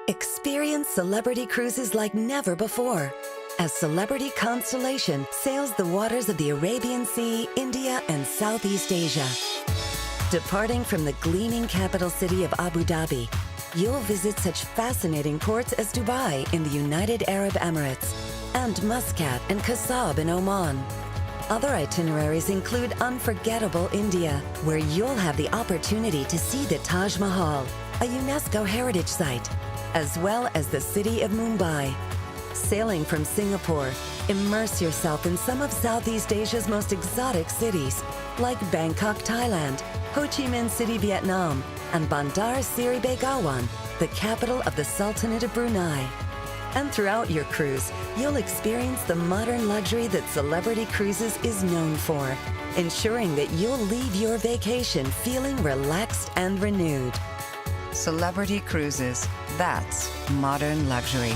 Experience celebrity cruises like never before as Celebrity Constellation sails the waters of the Arabian Sea, India, and Southeast Asia. Departing from the gleaming capital city of Abu Dhabi, you'll visit such fascinating ports as Dubai in the United Arab Emirates and Muscat and Kasab in Oman. Other itineraries include unforgettable India, where you'll have the opportunity to see the Taj Mahal, a UNESCO heritage site, as well as the city of Mumbai. Sailing from Singapore, immerse yourself in some of Southeast Asia's most exotic cities, like Bangkok, Thailand, Ho Chi Minh City, Vietnam, and Bandar Seri Begawan, the capital of the Sultanate of Brunei. And throughout your cruise, you'll experience the modern luxury that Celebrity Cruises is known for, ensuring that you'll leave your vacation feeling relaxed and renewed. Celebrity Cruises, that's modern luxury.